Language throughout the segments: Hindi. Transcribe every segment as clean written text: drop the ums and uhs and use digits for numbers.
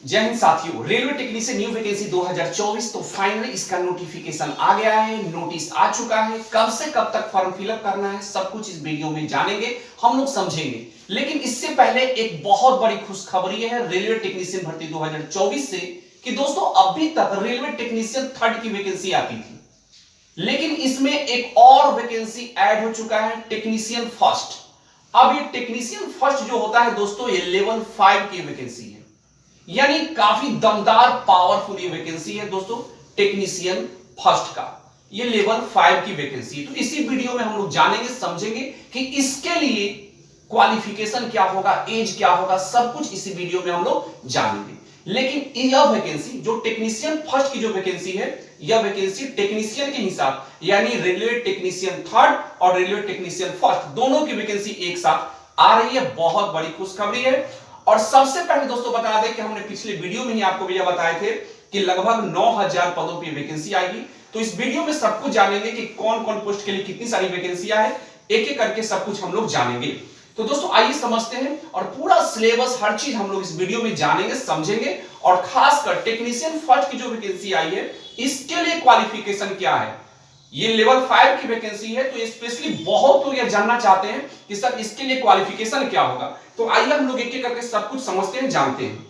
जय हिंद साथियों, रेलवे टेक्नीशियन न्यू वैकेंसी 2024। तो फाइनली इसका नोटिफिकेशन आ गया है, नोटिस आ चुका है। कब से कब तक फॉर्म फिलअप करना है सब कुछ इस वीडियो में जानेंगे, हम लोग समझेंगे। लेकिन इससे पहले एक बहुत बड़ी खुशखबरी है रेलवे टेक्नीशियन भर्ती 2024 से कि दोस्तों अभी तक रेलवे टेक्नीशियन थर्ड की वैकेंसी आती थी, लेकिन इसमें एक और वैकेंसी ऐड हो चुका है, टेक्नीशियन फर्स्ट। अब ये टेक्नीशियन फर्स्ट जो होता है दोस्तों, ये लेवल 5 की वैकेंसी है, यानी काफी दमदार पावरफुल ये वैकेंसी है दोस्तों। टेक्नीशियन फर्स्ट का ये लेवल 5 की वैकेंसी है। तो इसी वीडियो में हम लोग जानेंगे, समझेंगे कि इसके लिए क्वालिफिकेशन क्या होगा, एज क्या होगा, सब कुछ इसी वीडियो में हम लोग जानेंगे। लेकिन यह वैकेंसी जो टेक्नीशियन फर्स्ट की जो वैकेंसी है, यह वैकेंसी टेक्नीशियन के हिसाब यानी रेलवे टेक्नीशियन थर्ड और रेलवे टेक्नीशियन फर्स्ट दोनों की वैकेंसी एक साथ आ रही है। बहुत बड़ी खुशखबरी है। और सबसे पहले दोस्तों बता दें कि हमने पिछले वीडियो में ही आपको भैया बताए थे कि लगभग 9000 पदों की वैकेंसी आएगी। तो इस वीडियो में सब कुछ जानेंगे कि कौन कौन पोस्ट के लिए कितनी सारी वैकेंसियां है, एक एक करके सब कुछ हम लोग जानेंगे। तो दोस्तों आइए समझते हैं, और पूरा सिलेबस हर चीज हम लोग इस वीडियो में जानेंगे, समझेंगे। और खासकर टेक्नीशियन फर्स्ट की जो वैकेंसी आई है, इसके लिए क्वालिफिकेशन क्या है। ये लेवल 5 की वैकेंसी है, तो स्पेशली बहुत लोग ये जानना चाहते हैं कि सर इसके लिए क्वालिफिकेशन क्या होगा। तो आइए हम लोग एक एक करके सब कुछ समझते हैं, जानते हैं।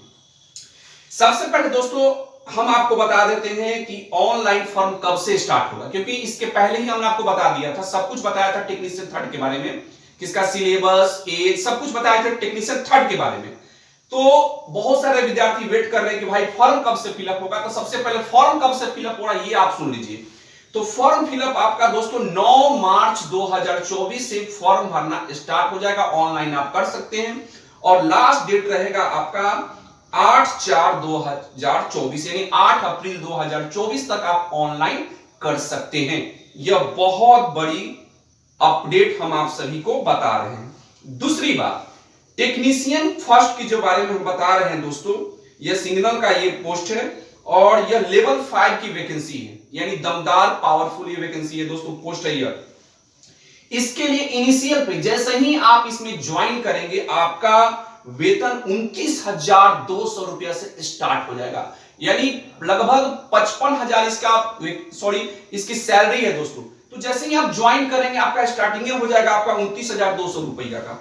सबसे पहले दोस्तों हम आपको बता देते हैं कि ऑनलाइन फॉर्म कब से स्टार्ट होगा, क्योंकि इसके पहले ही हमने आपको बता दिया था, सब कुछ बताया था टेक्नीशियन थर्ड के बारे में, किसका सिलेबस, एज, सब कुछ बताया था टेक्नीशियन थर्ड के बारे में। तो बहुत सारे विद्यार्थी वेट कर रहे हैं कि भाई फॉर्म कब से फिलअप होगा। तो सबसे पहले फॉर्म कब से फिलअप हो रहा है ये आप सुन लीजिए। तो फॉर्म फिलअप आपका दोस्तों 9 मार्च 2024 से फॉर्म भरना स्टार्ट हो जाएगा, ऑनलाइन आप कर सकते हैं। और लास्ट डेट रहेगा आपका 8/4/2024 यानी 8 अप्रैल 2024 तक आप ऑनलाइन कर सकते हैं। यह बहुत बड़ी अपडेट हम आप सभी को बता रहे हैं। दूसरी बात, टेक्नीशियन फर्स्ट की जो बारे में हम बता रहे हैं दोस्तों, यह सिग्नल का ये पोस्ट है और यह लेवल 5 की वैकेंसी है, यानी दमदार पावरफुल ये वैकेंसी है दोस्तों, पोस्ट है यह। इसके लिए इनिशियल पे जैसे ही आप इसमें ज्वाइन करेंगे, आपका वेतन 29,200 रुपया से स्टार्ट हो जाएगा, यानी लगभग 55,000 इसकी सैलरी है दोस्तों। तो जैसे ही आप ज्वाइन करेंगे, आपका स्टार्टिंग हो जाएगा आपका 29,200 रुपया का,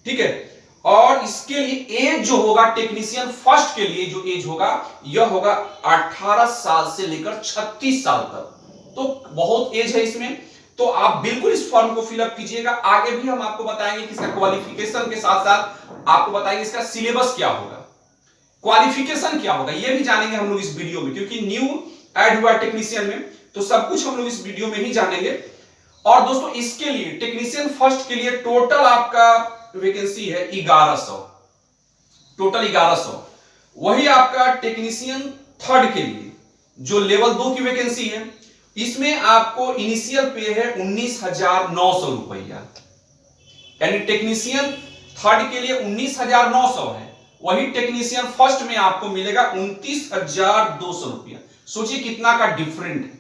ठीक है। और इसके लिए एज जो होगा टेक्नीशियन फर्स्ट के लिए जो एज होगा, यह होगा 18 साल से लेकर 36 साल तक। तो बहुत एज है इसमें। तो आप बिल्कुल इस फॉर्म को फिलअप कीजिएगा। आगे भी हम आपको बताएंगे कि इसका क्वालिफिकेशन के साथ साथ आपको बताएंगे इसका सिलेबस क्या होगा, क्वालिफिकेशन क्या होगा, यह भी जानेंगे हम लोग इस वीडियो में, क्योंकि न्यू ऐड हुआ टेक्नीशियन में। तो सब कुछ हम लोग इस वीडियो में ही जानेंगे। और दोस्तों इसके लिए टेक्नीशियन फर्स्ट के लिए टोटल आपका वैकेंसी है 1100, टोटल 1100। वही आपका टेक्नीशियन थर्ड के लिए जो लेवल 2 की वैकेंसी है, इसमें आपको इनिशियल पे है 19,900 रुपया, यानी टेक्नीशियन थर्ड के लिए 19,900 है। वही टेक्नीशियन फर्स्ट में आपको मिलेगा 29,200 रुपया। सोचिए कितना का डिफरेंट है,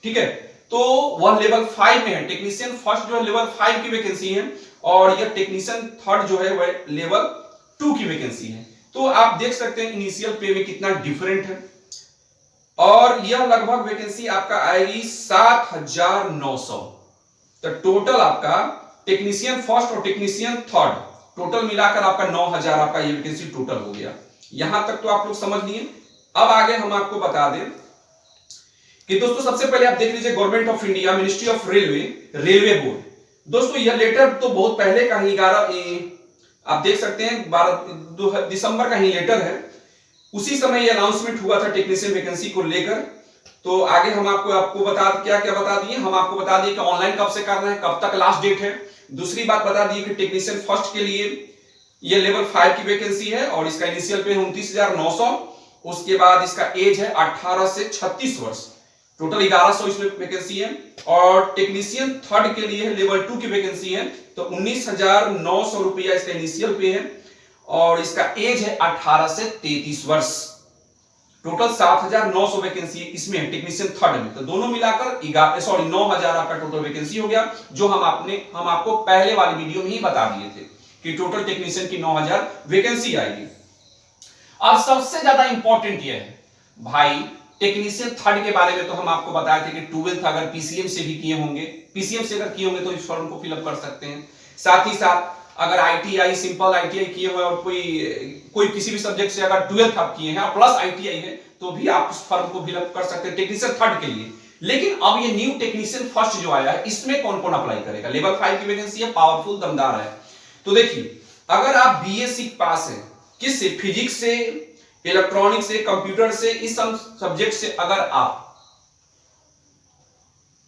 ठीक है। तो वह लेवल 5 में है, टेक्नीशियन फर्स्ट जो है लेवल 5 की वैकेंसी है, और यह टेक्नीशियन थर्ड जो है वह लेवल 2 की वैकेंसी है। तो आप देख सकते हैं इनिशियल पे में कितना डिफरेंट है। और यह लगभग वैकेंसी आपका आएगी 7,900। तो टोटल आपका टेक्नीशियन फर्स्ट और टेक्नीशियन थर्ड टोटल मिलाकर आपका 9,000 आपका ये वैकेंसी टोटल हो गया। यहां तक तो आप लोग समझ लिए। अब आगे हम आपको बता दें कि दोस्तों सबसे पहले आप देख लीजिए, government of India, ministry of railway board. दोस्तों यह लेटर तो बहुत पहले का ही 11 आप देख सकते हैं 12 दिसंबर का ही लेटर है। उसी समय यह अनाउंसमेंट हुआ था टेक्नीशियन वैकेंसी को लेकर। तो आगे हम आपको बता क्या क्या बता दिए, हम आपको बता दिए कि ऑनलाइन कब से करना है, कब तक लास्ट डेट है। दूसरी बात बता दी कि टेक्नीशियन फर्स्ट के लिए यह लेवल 5 की वैकेंसी है और इसका इनिशियल पे है 29,900। उसके बाद इसका एज है 18 से 36 वर्ष, टोटल 1100 इसमें वैकेंसी है। और टेक्नीशियन थर्ड के लिए लेवल 2 की वैकेंसी है, तो 19,900 रुपया इसका इनिशियल पे है, और इसका एज है 18 से 33 वर्ष। टोटल 7,900 वैकेंसी इसमें है टेक्नीशियन थर्ड में। तो दोनों मिलाकर 9,000 आपका टोटल वैकेंसी हो गया, जो हम आपको पहले वाली वीडियो में ही बता दिए थे कि टोटल टेक्नीशियन की 9,000 वैकेंसी आएगी। अब सबसे ज्यादा इंपॉर्टेंट यह है भाई, टेक्नीशियन थर्ड के बारे में तो हम आपको बताए थे कि 12th अगर पीसीएम से भी किए होंगे, पीसीएम से अगर किए होंगे तो इस फॉर्म को फिलअप कर सकते हैं। साथ ही साथ अगर आईटीआई, सिंपल आईटीआई किए हुए और कोई किसी भी सब्जेक्ट से अगर 12th आप किए हैं और प्लस आईटीआई है तो भी आप इस फॉर्म को फिलअप कर सकते हैं टेक्नीशियन थर्ड के लिए। लेकिन अब ये न्यू टेक्नीशियन फर्स्ट जो आया है इसमें कौन कौन अप्लाई करेगा? लेवल 5 की वैकेंसी है, पावरफुल दमदार है। तो देखिए, अगर आप बीएससी पास है, किससे? फिजिक्स से, इलेक्ट्रॉनिक्स से, कंप्यूटर से, इस सब्जेक्ट से अगर आप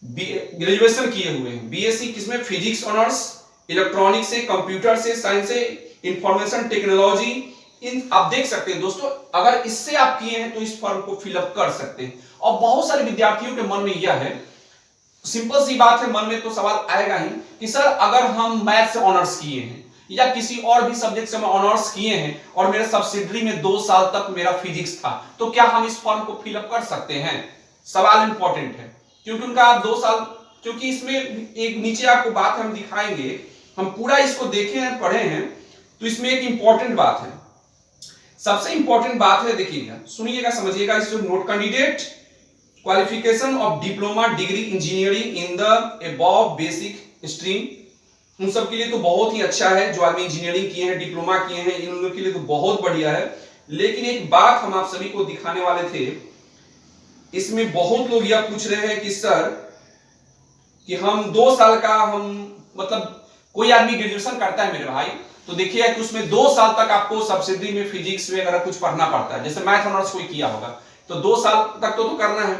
ग्रेजुएशन किए हुए हैं, बीएससी किसमें? फिजिक्स ऑनर्स, इलेक्ट्रॉनिक्स से, कंप्यूटर से, साइंस से, इंफॉर्मेशन टेक्नोलॉजी, इन आप देख सकते हैं दोस्तों, अगर इससे आप किए हैं तो इस फॉर्म को फिलअप कर सकते हैं। और बहुत सारे विद्यार्थियों के मन में यह है, सिंपल सी बात है, मन में तो सवाल आएगा ही कि सर अगर हम मैथ से ऑनर्स किए हैं या किसी और भी सब्जेक्ट से हम ऑनर्स किए हैं और मेरे सब्सिडरी में 2 साल तक मेरा फिजिक्स था, तो क्या हम इस फॉर्म को फिलअप कर सकते हैं? सवाल इंपॉर्टेंट है, क्योंकि उनका आप 2 साल, क्योंकि इसमें एक नीचे आपको बात हम दिखाएंगे, हम पूरा इसको देखे हैं, पढ़े हैं, तो इसमें एक इंपॉर्टेंट बात है, सबसे इंपॉर्टेंट बात है, देखिएगा, सुनिएगा, समझिएगा। इस note, candidate qualification of diploma degree engineering in the above basic stream, उन सब के लिए तो बहुत ही अच्छा है, जो आदमी इंजीनियरिंग किए हैं, डिप्लोमा किए हैं, इन लोगों के लिए तो बहुत बढ़िया है। लेकिन एक बात हम आप सभी को दिखाने वाले थे, इसमें बहुत लोग यह पूछ रहे हैं कि सर कि हम 2 साल का, हम मतलब कोई आदमी ग्रेजुएशन करता है मेरे भाई, तो देखिए कि उसमें 2 साल तक आपको सब्सिडी में फिजिक्स में अगर कुछ पढ़ना पड़ता है, जैसे मैथ ऑनर्स कोई किया होगा तो 2 साल तक तो करना है,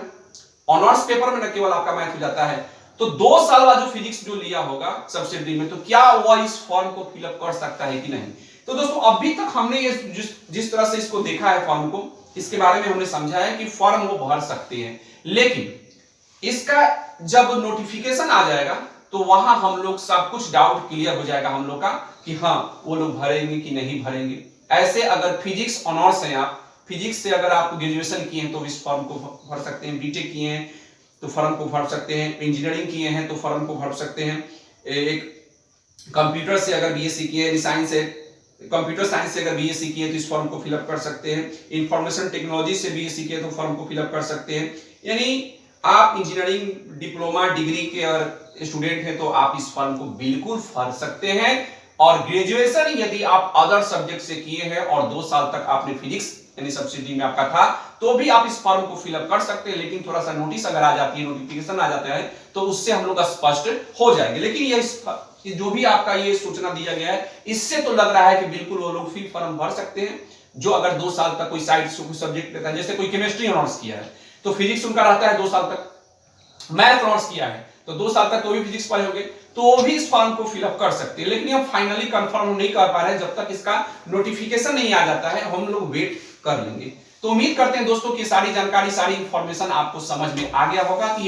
ऑनर्स पेपर में न केवल आपका मैथ हो जाता है, तो 2 साल बाद जो फिजिक्स जो लिया होगा सब्सिडी में, तो क्या वह इस फॉर्म को फिलअप कर सकता है कि नहीं? तो दोस्तों अभी तक हमने ये जिस तरह से इसको देखा है फॉर्म को, इसके बारे में हमने समझा है कि फॉर्म वो भर सकते हैं, लेकिन इसका जब नोटिफिकेशन आ जाएगा तो वहां हम लोग सब कुछ डाउट क्लियर हो जाएगा हम लोग का कि हाँ वो लोग भरेंगे कि नहीं भरेंगे। ऐसे अगर फिजिक्स ऑनर्स हैं, आप फिजिक्स से अगर आप ग्रेजुएशन किए हैं तो इस फॉर्म को भर सकते हैं, बीटेक किए हैं तो फॉर्म को भर सकते हैं, इंजीनियरिंग किए हैं तो फॉर्म को भर सकते हैं, एक कंप्यूटर से अगर बीएससी किए, साइंस से, कंप्यूटर साइंस से अगर बीएससी किए तो इस फॉर्म को फिलअप कर सकते हैं, इंफॉर्मेशन टेक्नोलॉजी से बीएससी किए तो फॉर्म को फिलअप कर सकते हैं। यानी आप इंजीनियरिंग डिप्लोमा डिग्री के अगर स्टूडेंट हैं तो आप इस फॉर्म को बिल्कुल भर सकते हैं। और ग्रेजुएशन यदि आप अदर सब्जेक्ट से किए हैं और 2 साल तक आपने फिजिक्स यानी सब्सिडी में आपका था, तो भी आप इस फॉर्म को फिलअप कर सकते हैं। लेकिन थोड़ा सा नोटिस अगर आ जाती है, नोटिफिकेशन आ जाता है, तो उससे हम लोग स्पष्ट हो जाएंगे। लेकिन ये जो भी आपका ये सूचना दिया गया है, इससे तो लग रहा है कि बिल्कुल वो लोग फिर फॉर्म भर सकते हैं जो अगर 2 साल तक कोई साइड से कोई सब्जेक्ट लेता है, जैसे कोई केमिस्ट्री ऑनर्स किया है तो फिजिक्स उनका रहता है 2 साल तक, मैथ ऑनर्स किया है तो 2 साल तक तो भी फिजिक्स पढ़े होंगे, तो वो भी इस फॉर्म को फिलअप कर सकते हैं। लेकिन हम फाइनली कंफर्म नहीं कर पा रहे हैं, जब तक इसका नोटिफिकेशन नहीं आ जाता है हम लोग वेट कर लेंगे। तो उम्मीद करते हैं दोस्तों कि सारी जानकारी, सारी इंफॉर्मेशन आपको समझ में आ गया होगा कि